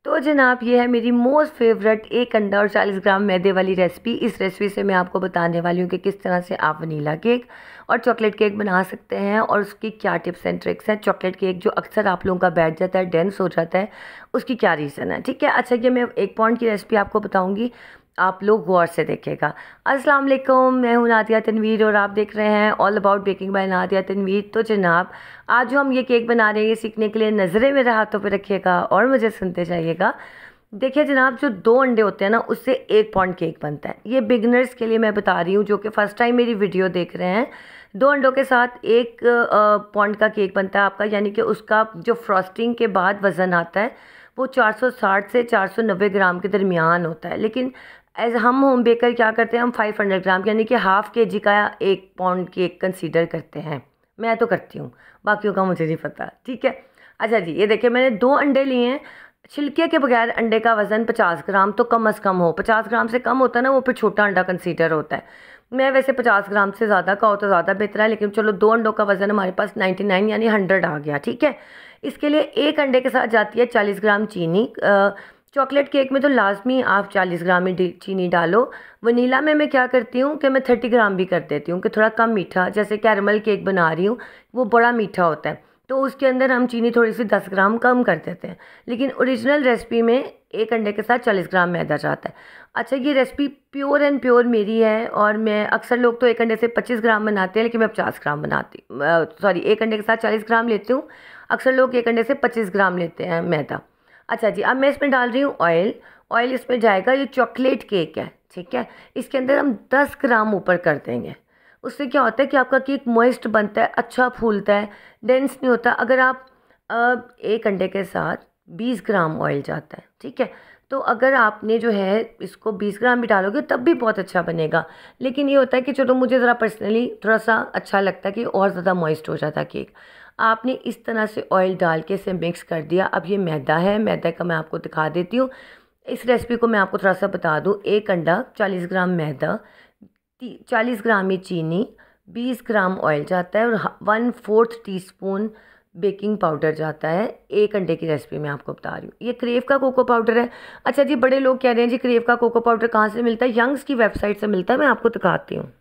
तो जनाब ये है मेरी मोस्ट फेवरेट एक अंडा और 40 ग्राम मैदे वाली रेसिपी। इस रेसिपी से मैं आपको बताने वाली हूँ कि किस तरह से आप वनीला केक और चॉकलेट केक बना सकते हैं और उसकी क्या टिप्स एंड ट्रिक्स हैं। चॉकलेट केक जो अक्सर आप लोगों का बैठ जाता है, डेंस हो जाता है, उसकी क्या रीज़न है। ठीक है, अच्छा ये मैं एक पॉइंट की रेसिपी आपको बताऊँगी, आप लोग गौर से देखेगा। अस्सलाम वालेकुम, मैं हूं नादिया तनवीर और आप देख रहे हैं all about baking by Nadia Tanveer. तो जनाब आज जो हम ये केक बना रहे हैं, ये सीखने के लिए नज़रें मेरे हाथों पे रखिएगा और मुझे सुनते जाइएगा। देखिए जनाब, जो 2 अंडे होते हैं ना, उससे 1 पॉइंट केक बनता है। ये बिगनर्स के लिए मैं बता रही हूँ जो कि फ़र्स्ट टाइम मेरी वीडियो देख रहे हैं। 2 अंडों के साथ 1 पॉइंट का केक बनता है आपका, यानी कि उसका जो फ्रॉस्टिंग के बाद वज़न आता है वो 460 से 490 ग्राम के दरमियान होता है। लेकिन एज हम होम बेकर क्या करते हैं, हम 500 ग्राम यानी कि हाफ़ केजी का 1 पॉइंट केक कंसीडर करते हैं। मैं तो करती हूँ, बाकियों का मुझे नहीं पता। ठीक है, अच्छा जी, ये देखिए मैंने 2 अंडे लिए हैं। छिलके के बगैर अंडे का वज़न 50 ग्राम तो कम अज़ कम हो। 50 ग्राम से कम होता है ना, वो फिर छोटा अंडा कंसीडर होता है। मैं वैसे 50 ग्राम से ज़्यादा का हो तो ज़्यादा बेहतर है, लेकिन चलो 2 अंडों का वज़न हमारे पास 99 यानी 100 आ गया। ठीक है, इसके लिए 1 अंडे के साथ जाती है 40 ग्राम चीनी। चॉकलेट केक में तो लाजमी आप 40 ग्राम ही चीनी डालो। वनीला में मैं क्या करती हूँ कि मैं 30 ग्राम भी कर देती हूँ कि थोड़ा कम मीठा, जैसे कैरमल केक बना रही हूँ वो बड़ा मीठा होता है तो उसके अंदर हम चीनी थोड़ी सी 10 ग्राम कम कर देते हैं। लेकिन ओरिजिनल रेसिपी में 1 अंडे के साथ 40 ग्राम मैदा जाता है। अच्छा, ये रेसिपी प्योर एंड प्योर मेरी है और मैं अक्सर लोग तो 1 अंडे से 25 ग्राम बनाते हैं, लेकिन मैं 50 ग्राम बनाती, सॉरी 1 अंडे के साथ 40 ग्राम लेती हूँ। अक्सर लोग 1 अंडे से 25 ग्राम लेते हैं मैदा। अच्छा जी, अब मैं इसमें डाल रही हूँ ऑयल। ऑयल इसमें जाएगा, ये चॉकलेट केक है। ठीक है, इसके अंदर हम 10 ग्राम ऊपर कर देंगे। उससे क्या होता है कि आपका केक मॉइस्ट बनता है, अच्छा फूलता है, डेंस नहीं होता। अगर आप 1 अंडे के साथ 20 ग्राम ऑयल जाता है। ठीक है, तो अगर आपने जो है इसको 20 ग्राम भी डालोगे तब भी बहुत अच्छा बनेगा। लेकिन ये होता है कि चलो मुझे ज़रा पर्सनली थोड़ा सा अच्छा लगता है कि और ज़्यादा मॉइस्ट हो जाता है केक। आपने इस तरह से ऑयल डाल के इसे मिक्स कर दिया। अब ये मैदा है, मैदा का मैं आपको दिखा देती हूँ। इस रेसिपी को मैं आपको थोड़ा सा बता दूँ। 1 अंडा, 40 ग्राम मैदा, 40 ग्राम ही चीनी, 20 ग्राम ऑयल जाता है और 1/4 टीस्पून बेकिंग पाउडर जाता है। 1 अंडे की रेसिपी मैं आपको बता रही हूँ। ये क्रेव का कोको पाउडर है। अच्छा जी, बड़े लोग कह रहे हैं जी क्रेव का कोको पाउडर कहाँ से मिलता है? यंग्स की वेबसाइट से मिलता है, मैं आपको दिखाती हूँ।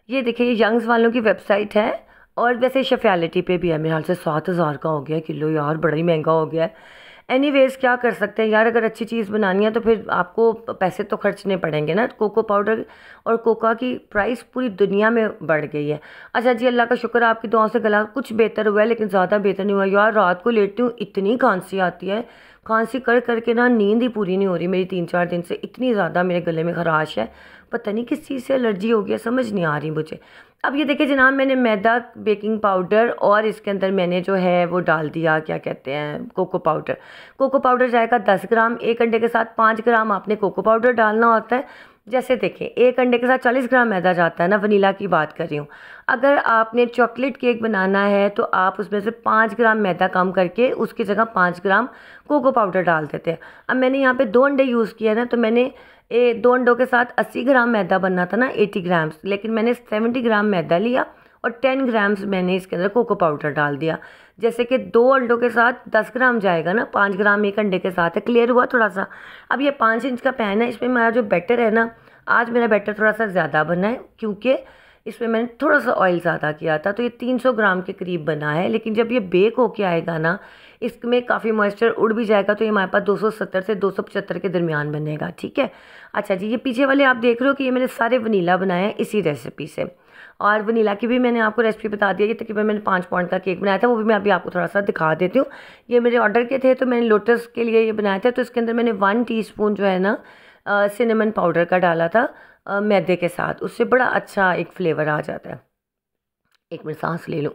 ये देखिए, ये यंग्स वालों की वेबसाइट है और वैसे शेफियालिटी पे भी है। मेरे ख्याल से 7,000 का हो गया किलो, यार बड़ा ही महंगा हो गया है। एनीवेज क्या कर सकते हैं यार, अगर अच्छी चीज़ बनानी है तो फिर आपको पैसे तो खर्चने पड़ेंगे ना। कोको पाउडर और कोका की प्राइस पूरी दुनिया में बढ़ गई है। अच्छा जी, अल्लाह का शुक्र है आपकी दुआओं से गला कुछ बेहतर हुआ है, लेकिन ज़्यादा बेहतर नहीं हुआ यार। रात को लेटती हूँ इतनी खांसी आती है, खांसी कर करके ना नींद ही पूरी नहीं हो रही मेरी 3-4 दिन से। इतनी ज़्यादा मेरे गले में खराश है, पता नहीं किस चीज़ से एलर्जी हो गया, समझ नहीं आ रही मुझे। अब ये देखिए जनाब, मैंने मैदा, बेकिंग पाउडर और इसके अंदर मैंने जो है वो डाल दिया, क्या कहते हैं, कोको पाउडर। कोको पाउडर जाएगा 10 ग्राम। 1 अंडे के साथ 5 ग्राम आपने कोको पाउडर डालना होता है। जैसे देखिए 1 अंडे के साथ 40 ग्राम मैदा जाता है ना, वनीला की बात कर रही हूँ। अगर आपने चॉकलेट केक बनाना है तो आप उसमें से 5 ग्राम मैदा कम करके उसकी जगह 5 ग्राम कोको पाउडर डाल देते हैं। अब मैंने यहाँ पे 2 अंडे यूज़ किया ना, तो मैंने 2 अंडों के साथ 80 ग्राम मैदा बनना था ना, 80 ग्राम्स, लेकिन मैंने 70 ग्राम मैदा लिया और 10 ग्राम्स मैंने इसके अंदर कोको पाउडर डाल दिया। जैसे कि 2 अंडों के साथ 10 ग्राम जाएगा ना, 5 ग्राम 1 अंडे के साथ है। क्लियर हुआ थोड़ा सा? अब ये 5 इंच का पैन है, इसमें मेरा जो बैटर है ना, आज मेरा बैटर थोड़ा सा ज़्यादा बना है क्योंकि इसमें मैंने थोड़ा सा ऑयल ज़्यादा किया था, तो ये 300 ग्राम के करीब बना है। लेकिन जब ये बेक होके आएगा ना, इसमें काफ़ी मॉइस्चर उड़ भी जाएगा, तो ये हमारे पास 270 से 275 के दरमियान बनेगा। ठीक है, अच्छा जी, ये पीछे वाले आप देख रहे हो कि ये मैंने सारे वनीला बनाए हैं इसी रेसिपी से। और वनीला की भी मैंने आपको रेसिपी बता दी है। ये तकरीबन मैंने 5 पॉइंट का केक बनाया था, वो भी मैं अभी आपको थोड़ा सा दिखा देती हूँ। ये मेरे ऑर्डर के थे, तो मैंने लोटस के लिए ये बनाया था। तो इसके अंदर मैंने 1 टीस्पून जो है ना सिनेमन पाउडर का डाला था मैदे के साथ, उससे बड़ा अच्छा एक फ्लेवर आ जाता है। एक मिनट सांस ले लूँ।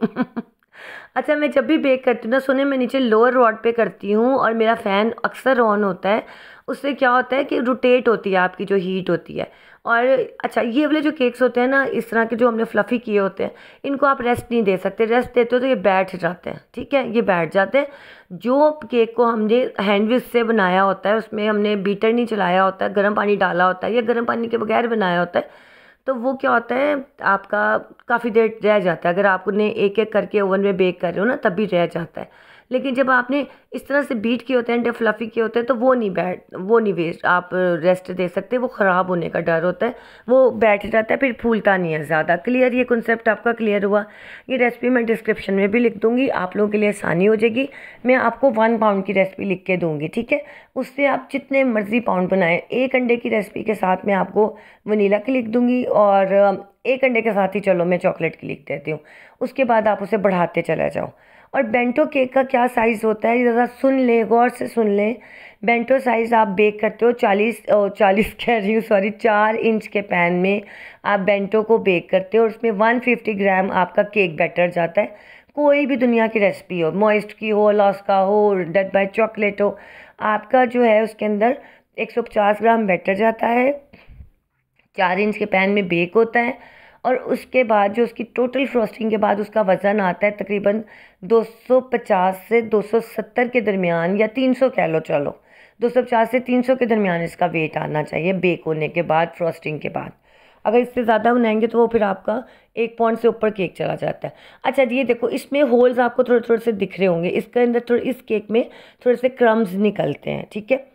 अच्छा, मैं जब भी बेक करती हूँ ना, सुने मैं नीचे लोअर रॉड पे करती हूँ और मेरा फ़ैन अक्सर ऑन होता है। उससे क्या होता है कि रोटेट होती है आपकी जो हीट होती है। और अच्छा, ये वाले जो केक्स होते हैं ना, इस तरह के जो हमने फ्लफ़ी किए होते हैं, इनको आप रेस्ट नहीं दे सकते। रेस्ट देते हो तो ये बैठ जाते हैं। ठीक है, ये बैठ जाते हैं। जो केक को हमने हैंडविच से बनाया होता है, उसमें हमने बीटर नहीं चलाया होता है, गर्म पानी डाला होता है या गर्म पानी के बगैर बनाया होता है, तो वो क्या होता है आपका काफ़ी देर रह जाता है। अगर आपने एक एक करके ओवन में बेक कर रहे हो ना, तब भी रह जाता है। लेकिन जब आपने इस तरह से बीट किए होते हैं, फ्लफ़ी किए होते हैं, तो वो नहीं वेस्ट आप रेस्ट दे सकते, वो ख़राब होने का डर होता है, वो बैठ जाता है, फिर फूलता नहीं है ज़्यादा। क्लियर, ये कॉन्सेप्ट आपका क्लियर हुआ। ये रेसिपी मैं डिस्क्रिप्शन में भी लिख दूँगी, आप लोगों के लिए आसानी हो जाएगी। मैं आपको 1 पाउंड की रेसिपी लिख के दूँगी, ठीक है। उससे आप जितने मर्ज़ी पाउंड बनाएं। 1 अंडे की रेसिपी के साथ मैं आपको वनीला की लिख दूँगी, और 1 अंडे के साथ ही चलो मैं चॉकलेट की लिख देती हूँ। उसके बाद आप उसे बढ़ाते चले जाओ। और बेंटो केक का क्या साइज़ होता है, ज़रा सुन लें, गौर से सुन लें। बेंटो साइज़ आप बेक करते हो 40 कह रही हूँ, सॉरी, 4 इंच के पैन में आप बेंटो को बेक करते हो, और उसमें 150 ग्राम आपका केक बैटर जाता है। कोई भी दुनिया की रेसिपी हो, मॉइस्ट की हो, अलास्का हो, डेड बाय चॉकलेट हो, आपका जो है उसके अंदर 150 ग्राम बैटर जाता है, 4 इंच के पैन में बेक होता है। और उसके बाद जो उसकी टोटल फ्रोस्टिंग के बाद उसका वज़न आता है तकरीबन 250 से 270 के दरमियान, या 300 कह लो, चलो 250 से 300 के दरमियान इसका वेट आना चाहिए बेक होने के बाद, फ्रोस्टिंग के बाद। अगर इससे ज़्यादा बनाएंगे तो वो फिर आपका 1 पाउंड से ऊपर केक चला जाता है। अच्छा, ये देखो, इसमें होल्स आपको थोड़े थोड़े से दिख रहे होंगे, इसके अंदर थोड़े, इस केक में थोड़े से क्रम्स निकलते हैं, ठीक है।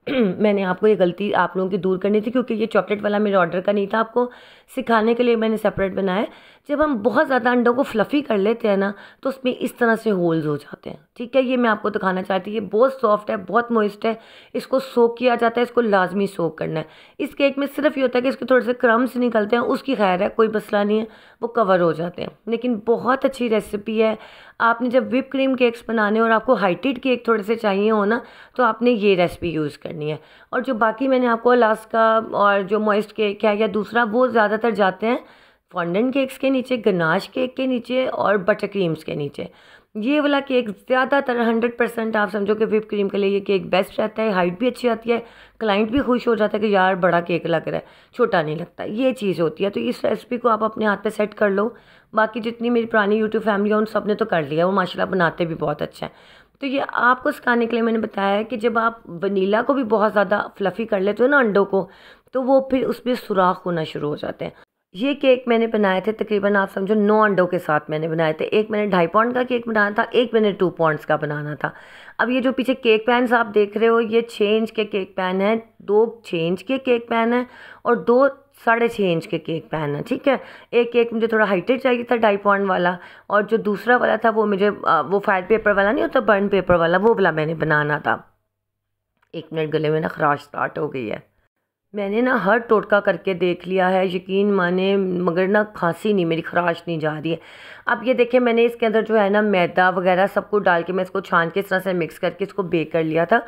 मैंने आपको ये गलती आप लोगों की दूर करनी थी, क्योंकि ये चॉकलेट वाला मेरे ऑर्डर का नहीं था, आपको सिखाने के लिए मैंने सेपरेट बनाया है। जब हम बहुत ज़्यादा अंडों को फ्लफ़ी कर लेते हैं ना, तो उसमें इस तरह से होल्स हो जाते हैं, ठीक है। ये मैं आपको दिखाना चाहती हूँ, ये बहुत सॉफ्ट है, बहुत मॉइस्ट है, इसको सोक किया जाता है, इसको लाजमी सोक करना है। इस केक में सिर्फ ये होता है कि इसके थोड़े से क्रम्स निकलते हैं, उसकी खैर है, कोई मसला नहीं है, वो कवर हो जाते हैं। लेकिन बहुत अच्छी रेसिपी है। आपने जब विप क्रीम केक्स बनाने और आपको हाइटेड केक थोड़े से चाहिए हो ना, तो आपने ये रेसिपी यूज़ करनी है। और जो बाकी मैंने आपको अलास्का और जो मॉइस्ट केक है या दूसरा, वो ज़्यादातर जाते हैं फॉन्डेंट केक्स के नीचे, गनाश केक के नीचे और बटर क्रीम्स के नीचे। ये वाला केक ज़्यादातर 100% आप समझो कि विप क्रीम के लिए ये केक बेस्ट रहता है, हाइट भी अच्छी आती है, क्लाइंट भी खुश हो जाता है कि यार बड़ा केक लग रहा है, छोटा नहीं लगता, ये चीज़ होती है। तो इस रेसिपी को आप अपने हाथ पे सेट कर लो। बाकी जितनी मेरी पुरानी यूट्यूब फैमिली है उन सब ने तो कर लिया, वो माशाल्लाह बनाते भी बहुत अच्छा है। तो ये आपको सिखाने के लिए मैंने बताया है कि जब आप वनीला को भी बहुत ज़्यादा फ्लफ़ी कर लेते हो ना अंडों को, तो वो फिर उसमें सुराख होना शुरू हो जाते हैं। ये केक मैंने बनाए थे तकरीबन आप समझो 9 अंडों के साथ मैंने बनाए थे। एक मैंने 2.5 पाउंड का केक बनाना था, एक मैंने 2 पाउंड्स का बनाना था। अब ये जो पीछे केक पैन्स आप देख रहे हो, ये 6 इंच के केक पैन है, 2 6 इंच के केक पैन है, और 2 6.5 इंच के केक पैन है, ठीक है। एक केक मुझे थोड़ा हाइटेड चाहिए था 2.5 पाउंड वाला, और जो दूसरा वाला था वो मुझे वो फायर पेपर वाला नहीं होता, बर्न पेपर वाला, वो वाला मैंने बनाना था। 1 मिनट, गले में ना खराश स्टार्ट हो गई है। मैंने ना हर टोटका करके देख लिया है, यकीन माने, मगर ना खांसी नहीं, मेरी खराश नहीं जा रही है। अब ये देखिए, मैंने इसके अंदर जो है ना मैदा वगैरह सब कुछ डाल के मैं इसको छान के इस तरह से मिक्स करके इसको बेक कर लिया था।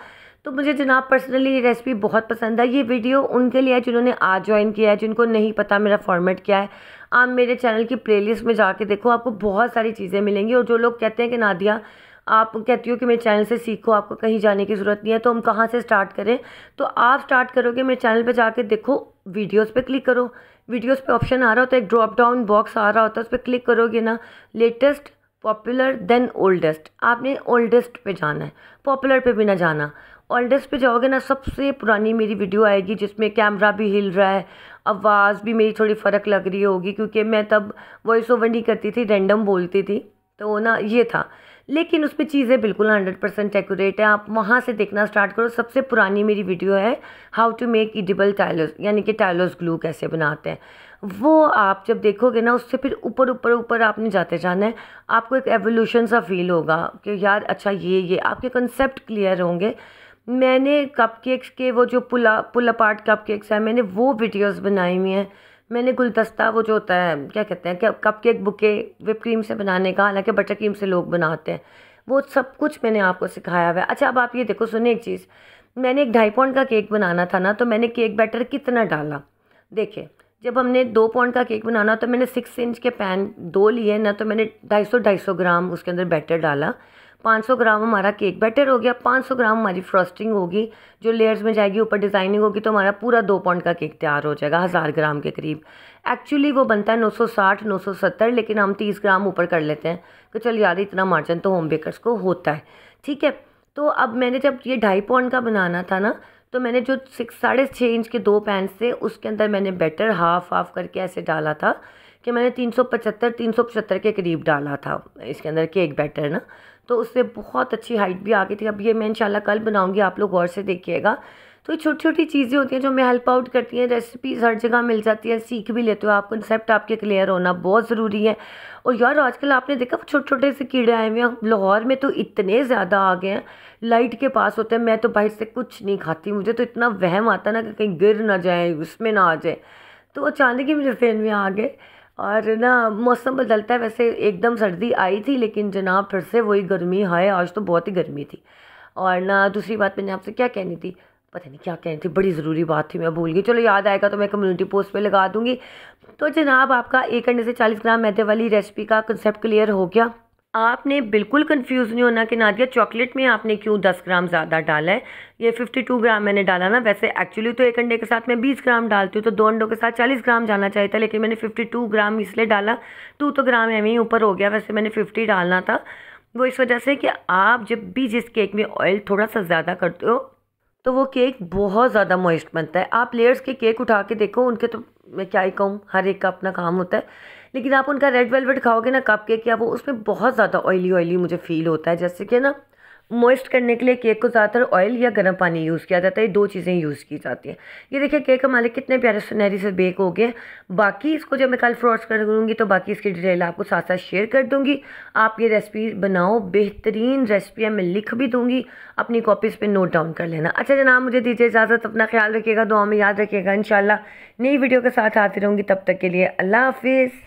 तो मुझे जनाब पर्सनली ये रेसिपी बहुत पसंद है। ये वीडियो उनके लिए है जिन्होंने आज ज्वाइन किया है, जिनको नहीं पता मेरा फॉर्मेट क्या है। आप मेरे चैनल की प्लेलिस्ट में जाके देखो, आपको बहुत सारी चीज़ें मिलेंगी। और जो लोग कहते हैं कि नादिया आप कहती हो कि मेरे चैनल से सीखो, आपको कहीं जाने की ज़रूरत नहीं है, तो हम कहाँ से स्टार्ट करें? तो आप स्टार्ट करोगे मेरे चैनल पे जाके देखो, वीडियोस पे क्लिक करो, वीडियोस पे ऑप्शन आ रहा होता है, एक ड्रॉप डाउन बॉक्स आ रहा होता है, उस पर क्लिक करोगे ना, लेटेस्ट, पॉपुलर, देन ओल्डेस्ट। आपने ओल्डेस्ट पे जाना है, पॉपुलर पे भी ना जाना। ओल्डेस्ट पे जाओगे ना, सबसे पुरानी मेरी वीडियो आएगी जिसमें कैमरा भी हिल रहा है, आवाज़ भी मेरी थोड़ी फ़र्क लग रही होगी, क्योंकि मैं तब वॉइस ओवर नहीं करती थी, रैंडम बोलती थी, तो ना ये था। लेकिन उसमें चीज़ें बिल्कुल 100% एक्यूरेट है। आप वहाँ से देखना स्टार्ट करो। सबसे पुरानी मेरी वीडियो है हाउ टू मेक इडिबल टाइलर्स, यानी कि टाइलर्स ग्लू कैसे बनाते हैं। वो आप जब देखोगे ना, उससे फिर ऊपर ऊपर ऊपर आपने जाते जाना है। आपको एक एवोल्यूशन सा फील होगा कि यार अच्छा ये आपके कंसेप्ट क्लियर होंगे। मैंने कपकेक्स के वो जो पुल अपार्ट कपकेक्स है, मैंने वो वीडियोस बनाई हुई हैं। मैंने गुलदस्ता वो जो होता है क्या कहते हैं, कपकेक बुके विप क्रीम से बनाने का, हालांकि बटर क्रीम से लोग बनाते हैं, वो सब कुछ मैंने आपको सिखाया हुआ है। अच्छा, अब आप ये देखो, सुनिए एक चीज़, मैंने एक 2.5 पाउंड का केक बनाना था ना, तो मैंने केक बैटर कितना डाला देखिए। जब हमने 2 पाउंड का केक बनाना तो मैंने 6 इंच के पैन 2 लिए ना, तो मैंने 250 ग्राम उसके अंदर बैटर डाला। 500 ग्राम हमारा केक बैटर हो गया, 500 ग्राम हमारी फ्रॉस्टिंग होगी जो लेयर्स में जाएगी, ऊपर डिज़ाइनिंग होगी, तो हमारा पूरा 2 पाउंड का केक तैयार हो जाएगा 1000 ग्राम के करीब। एक्चुअली वो बनता है 960 970, लेकिन हम 30 ग्राम ऊपर कर लेते हैं कि चल यार इतना मार्जिन तो होम बेकर्स को होता है, ठीक है। तो अब मैंने जब ये 2.5 पाउंड का बनाना था ना, तो मैंने जो 6.5 इंच के 2 पैन से उसके अंदर मैंने बैटर हाफ करके ऐसे डाला था कि मैंने 375 के करीब डाला था इसके अंदर केक बैटर ना। तो उससे बहुत अच्छी हाइट भी आ गई थी। अब ये मैं इंशाल्लाह कल बनाऊंगी, आप लोग गौर से देखिएगा। तो ये छोटी छोटी चीज़ें होती हैं जो हमें हेल्प आउट करती हैं। रेसिपीज़ हर जगह मिल जाती है, सीख भी लेते हो आप। कंसेप्ट आपके क्लियर होना बहुत ज़रूरी है। और यार आजकल आपने देखा छोटे छोटे से कीड़े आए हुए हैं लाहौर में, तो इतने ज़्यादा आ गए हैं, लाइट के पास होते हैं। मैं तो बाहर से कुछ नहीं खाती, मुझे तो इतना वहम आता ना कि कहीं गिर ना जाए, उसमें ना आ जाए। तो अचानक ही मेरे जहन में आ गए। और ना मौसम बदलता है, वैसे एकदम सर्दी आई थी लेकिन जनाब फिर से वही गर्मी। हाय आज तो बहुत ही गर्मी थी। और ना दूसरी बात मैंने आपसे क्या कहनी थी, पता नहीं क्या कहनी थी, बड़ी ज़रूरी बात थी, मैं भूल गई। चलो याद आएगा तो मैं कम्युनिटी पोस्ट पे लगा दूंगी। तो जनाब आपका 1 अंडे से 40 ग्राम मैदे वाली रेसिपी का कंसेप्ट क्लियर हो गया। आपने बिल्कुल कंफ्यूज नहीं होना कि नादिया चॉकलेट में आपने क्यों 10 ग्राम ज़्यादा डाला है। ये 52 ग्राम मैंने डाला ना, वैसे एक्चुअली तो 1 अंडे के साथ मैं 20 ग्राम डालती हूँ, तो 2 अंडों के साथ 40 ग्राम जाना चाहिए था, लेकिन मैंने 52 ग्राम इसलिए डाला। 2 तो ग्राम एवं ही ऊपर हो गया, वैसे मैंने 50 डालना था। वो इस वजह से कि आप जब भी जिस केक में ऑयल थोड़ा सा ज़्यादा करते हो तो वो केक बहुत ज़्यादा मॉइस्ट बनता है। आप लेयर्स के केक उठा के देखो, उनके तो मैं क्या ही कहूँ, हर एक का अपना काम होता है। लेकिन आप उनका रेड वेलवेट खाओगे ना कप केक, या वो उसमें बहुत ज़्यादा ऑयली ऑयली मुझे फील होता है। जैसे कि ना मॉइस्ट करने के लिए केक को ज़्यादातर ऑयल या गर्म पानी यूज़ किया जाता है, ये 2 चीज़ें यूज़ की जाती हैं। ये देखिए केक हमारे कितने प्यारे सुनहरी से बेक हो गए। बाकी इसको जब मैं कल फ्रोस्ट करूँगी तो बाकी इसकी डिटेल आपको साथ साथ शेयर कर दूँगी। आप ये रेसिपी बनाओ, बेहतरीन रेसिपी है, मैं लिख भी दूँगी, अपनी कॉपीज़ पे नोट डाउन कर लेना। अच्छा जनाब मुझे दीजिए इजाज़त, अपना ख्याल रखिएगा, दुआ में याद रखिएगा। इंशाल्लाह नई वीडियो के साथ आती रहूँगी, तब तक के लिए अल्लाह हाफिज़।